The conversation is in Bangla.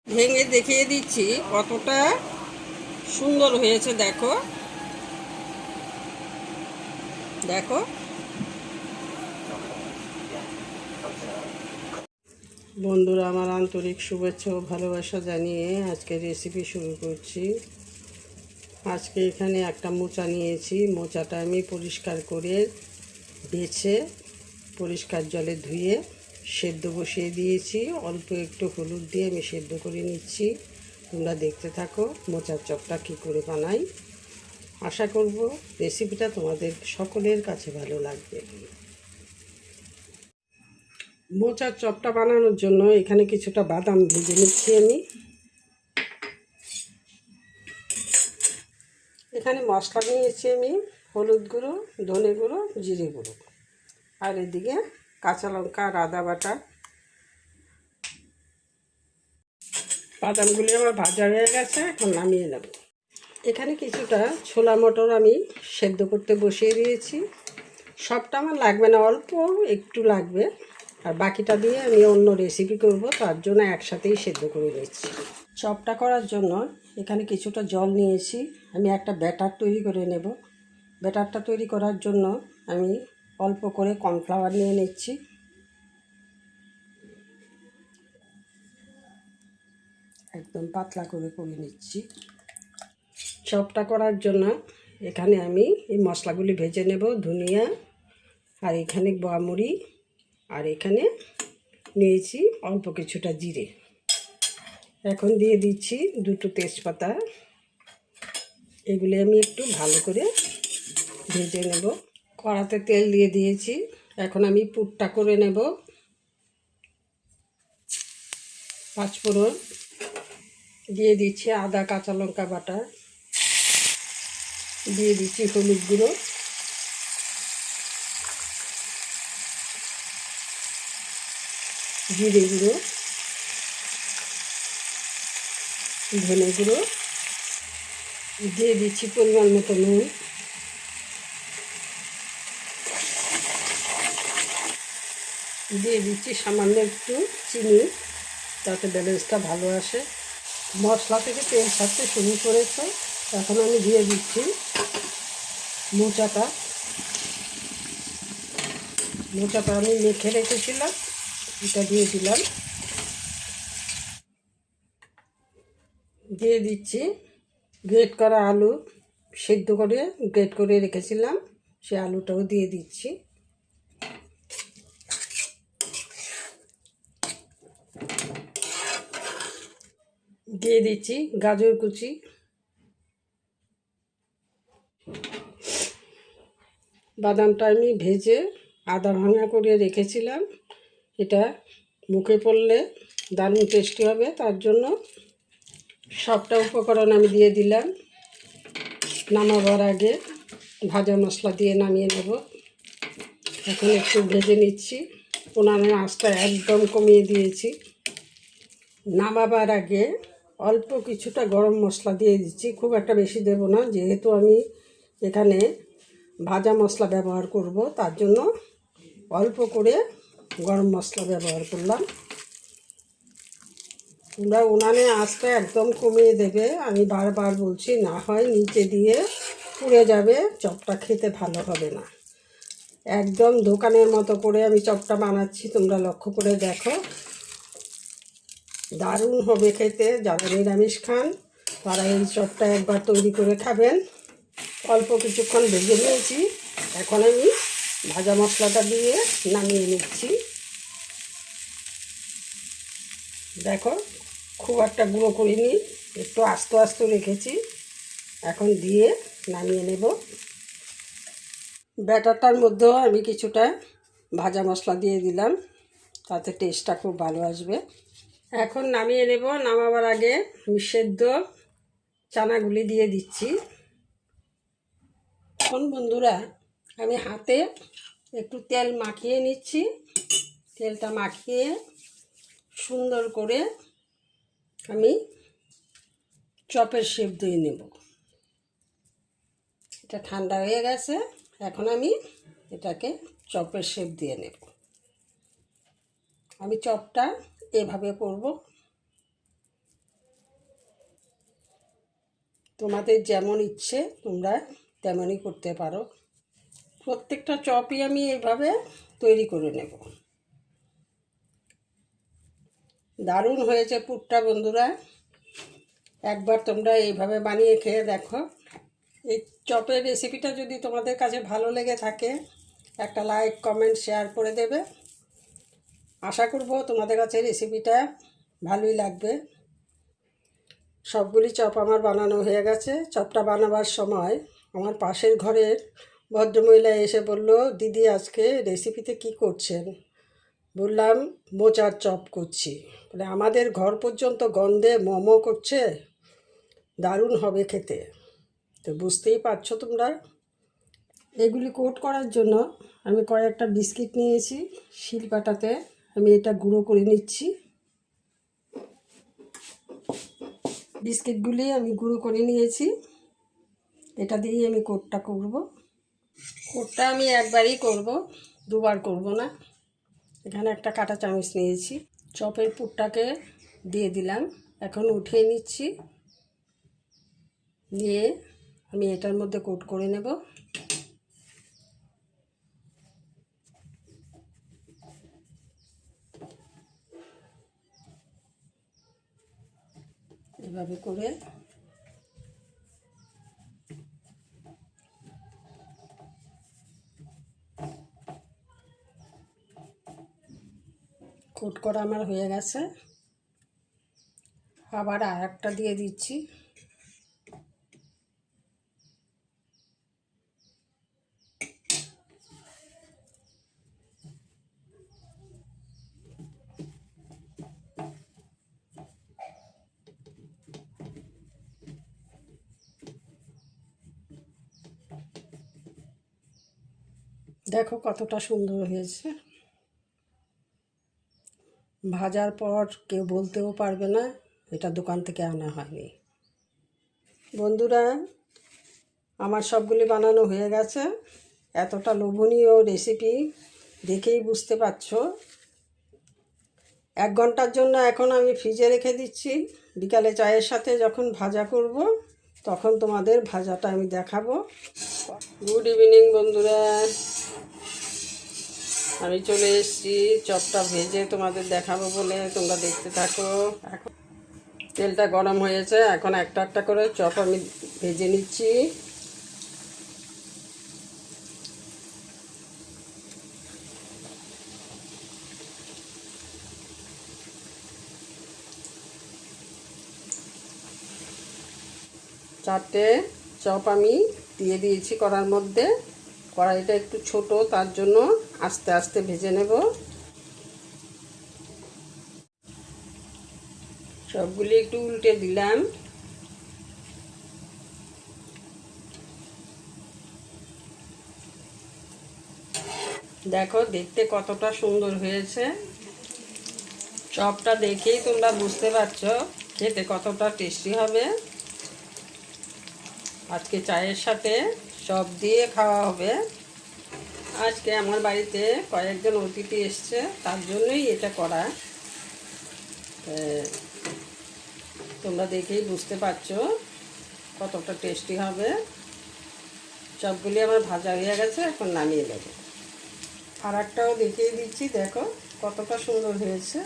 ভেঙে দেখিয়ে দিচ্ছি কতটা সুন্দর হয়েছে। দেখো দেখো বন্ধুরা, আমার আন্তরিক শুভেচ্ছা ও ভালোবাসা জানিয়ে আজকে রেসিপি শুরু করছি। আজকে এখানে একটা মোচা নিয়েছি। মোচাটা আমি পরিষ্কার করে বেছে পরিষ্কার জলে ধুয়ে সেদ্ধ বসিয়ে দিয়েছি। অল্প একটু হলুদ দিয়ে আমি সেদ্ধ করে নিচ্ছি। তোমরা দেখতে থাকো মোচার চপটা কী করে বানাই। আশা করব রেসিপিটা তোমাদের সকলের কাছে ভালো লাগবে। মোচার চপটা বানানোর জন্য এখানে কিছুটা বাদাম ভেজে নিচ্ছি আমি। এখানে মশলা নিয়েছি আমি হলুদ গুঁড়ো, ধনে গুঁড়ো, জিরে গুঁড়ো, আর এদিকে কাঁচা লঙ্কা আর আদা বাটা। বাদামগুলি আমার ভাজা হয়ে গেছে, এখন নামিয়ে নেব। এখানে কিছুটা ছোলা মটর আমি সেদ্ধ করতে বসিয়ে দিয়েছি। সবটা আমার লাগবে না, অল্প একটু লাগবে, আর বাকিটা দিয়ে আমি অন্য রেসিপি করব, তার জন্য একসাথেই সেদ্ধ করে নিচ্ছি। চপটা করার জন্য এখানে কিছুটা জল নিয়েছি। আমি একটা ব্যাটার তৈরি করে নেব। ব্যাটারটা তৈরি করার জন্য আমি অল্প করে কর্নফ্লাওয়ার নিয়ে নিচ্ছি। একদম পাতলা করে নিচ্ছি। চপটা করার জন্য এখানে আমি এই মশলাগুলি ভেজে নেব। ধনিয়া, আর এখানে গোয়ামরি, আর এখানে নিয়েছি অল্প কিছুটা জিরে। এখন দিয়ে দিচ্ছি দুটো তেজপাতা। এগুলি আমি একটু ভালো করে ভেজে নেব। কড়াতে তেল দিয়ে দিয়েছি। এখন আমি পুরটা করে নেব। পাঁচফোড়ন দিয়ে দিচ্ছি, আদা কাঁচা লঙ্কা বাটা দিয়ে দিচ্ছি, হলুদ গুঁড়ো, জিরে গুঁড়ো, ধনে গুঁড়ো, দিয়ে দিচ্ছি পরিমাণ মতো নুন, দিয়ে দিচ্ছি সামান্য একটু চিনি, যাতে ব্যালেন্সটা ভালো আসে। মশলা থেকে তেল ছাড়তে শুরু করেছে। এখন আমি দিয়ে দিচ্ছি মোচাটা। মোচাটা আমি মেখে রেখেছিলাম, এটা দিয়ে দিলাম। দিয়ে দিচ্ছি গ্রেট করা আলু, সেদ্ধ করে গ্রেট করে রেখেছিলাম, সে আলুটাও দিয়ে দিচ্ছি। দিয়ে দিচ্ছি গাজর কুচি। বাদামটা আমি ভেজে আদা ভাঙা করে রেখেছিলাম। এটা মুখে পড়লে দারুণ টেস্টি হবে, তার জন্য সবটা উপকরণ আমি দিয়ে দিলাম। নামাবার আগে ভাজা মশলা দিয়ে নামিয়ে নেব। এখন একটু ভেজে নিচ্ছি। উনানের আঁচটা একদম কমিয়ে দিয়েছি। নামাবার আগে অল্প কিছুটা গরম মশলা দিয়ে দিচ্ছি, খুব একটা বেশি দেব না, যেহেতু আমি এখানে ভাজা মশলা ব্যবহার করব, তার জন্য অল্প করে গরম মশলা ব্যবহার করলাম। তোমরা উনানে আঁচটা একদম কমিয়ে দেবে, আমি বারবার বলছি, না হয় নিচে দিয়ে পুড়ে যাবে, চপটা খেতে ভালো হবে না। একদম দোকানের মতো করে আমি চপটা বানাচ্ছি, তোমরা লক্ষ্য করে দেখো, দারুণ হবে খেতে। যারা নিরামিষ খান তারা এই চপটা একবার তৈরি করে খাবেন। অল্প কিছুক্ষণ ভেজে নিয়েছি, এখন আমি ভাজা মশলাটা দিয়ে নামিয়ে নিচ্ছি। দেখো, খুব একটা গুঁড়ো করিনি, একটু আস্তে আস্তে রেখেছি। এখন দিয়ে নামিয়ে নেব। ব্যাটারটার মধ্যেও আমি কিছুটা ভাজা মশলা দিয়ে দিলাম, তাতে টেস্টটা খুব ভালো আসবে। এখন নামিয়ে নেব। নামাবার আগে আমি সেদ্ধ চানাগুলি দিয়ে দিচ্ছি। এখন বন্ধুরা, আমি হাতে একটু তেল মাখিয়ে নিচ্ছি। তেলটা মাখিয়ে সুন্দর করে আমি চপের শেপ দিয়ে নেব। এটা ঠান্ডা হয়ে গেছে, এখন আমি এটাকে চপের শেপ দিয়ে নেব। আমি চপটা এভাবে করব। তোমাদের যেমন ইচ্ছে তোমরা তেমনই করতে পারো। প্রত্যেকটা চপই আমি এইভাবে তৈরি করে নেব। দারুণ হয়েছে পুরটা বন্ধুরা, একবার তোমরা এইভাবে বানিয়ে খেয়ে দেখো। এই চপের রেসিপিটা যদি তোমাদের কাছে ভালো লেগে থাকে একটা লাইক কমেন্ট শেয়ার করে দেবে। আশা করব তোমাদের কাছে রেসিপিটা ভালোই লাগবে। সবগুলি চপ আমার বানানো হয়ে গেছে। চপটা বানাবার সময় আমার পাশের ঘরের ভদ্রমহিলা এসে বলল, দিদি আজকে রেসিপিতে কি করছেন? বললাম মোচার চপ করছি। বলে আমাদের ঘর পর্যন্ত গন্ধে মোমো করছে, দারুণ হবে খেতে। তো বুঝতেই পারছো তোমরা। এগুলি কোট করার জন্য আমি কয়েকটা বিস্কিট নিয়েছি, শিলপাটাতে আমি এটা গুঁড়ো করে নিচ্ছি। বিস্কিটগুলি আমি গুঁড়ো করে নিয়েছি, এটা দিয়েই আমি কোটটা করব। কোটটা আমি একবারই করব, দুবার করব না। এখানে একটা কাঁটা চামচ নিয়েছি, চপের পুরটাকে দিয়ে দিলাম। এখন উঠিয়ে নিচ্ছি, দিয়ে আমি এটার মধ্যে কোট করে নেব। এভাবে করে কোট করা আমার হয়ে গেছে। আবার আর একটা দিয়ে দিচ্ছি। দেখো কতটা সুন্দর হয়েছে। ভাজার পর কেউ বলতেও পারবে না এটা দোকান থেকে আনা হয়নি। বন্ধুরা আমার সবগুলি বানানো হয়ে গেছে। এতটা লোভনীয় রেসিপি দেখেই বুঝতে পারছো। 1 ঘন্টার জন্য এখন আমি ফ্রিজে রেখে দিচ্ছি। বিকালে চায়ের সাথে যখন ভাজা করব তখন তোমাদের ভাজাটা আমি দেখাবো। গুড ইভিনিং বন্ধুরা, আমি চলে এসেছি চপটা ভেজে তোমাদের দেখাবো বলে। তোমরা দেখতে থাকো। এখন তেলটা গরম হয়েছে, এখন একটা একটা করে চপ আমি ভেজে নিচ্ছি। চারটে চপ আমি দিয়ে দিয়েছি কড়ার মধ্যে। কড়াইটা একটু ছোট, তার জন্য আস্তে আস্তে ভেজে নেব। সবগুলি একটু উল্টে দিলাম। দেখো দেখতে কতটা সুন্দর হয়েছে। চপটা দেখেই তোমরা বুঝতে পারছো খেতে কতটা টেস্টি হবে। আজকে চায়ের সাথে চপ দিয়ে খাওয়া হবে। আজকে আমার বাড়িতে কয়েকজন অতিথি এসছে, তার জন্যই এটা করা। তোমরা দেখেই বুঝতে পারছো কতটা টেস্টি হবে। চপগুলি আমার ভাজা হয়ে গেছে, এখন নামিয়ে দেবো। আর একটাও দেখিয়ে দিচ্ছি, দেখো কতটা সুন্দর হয়েছে।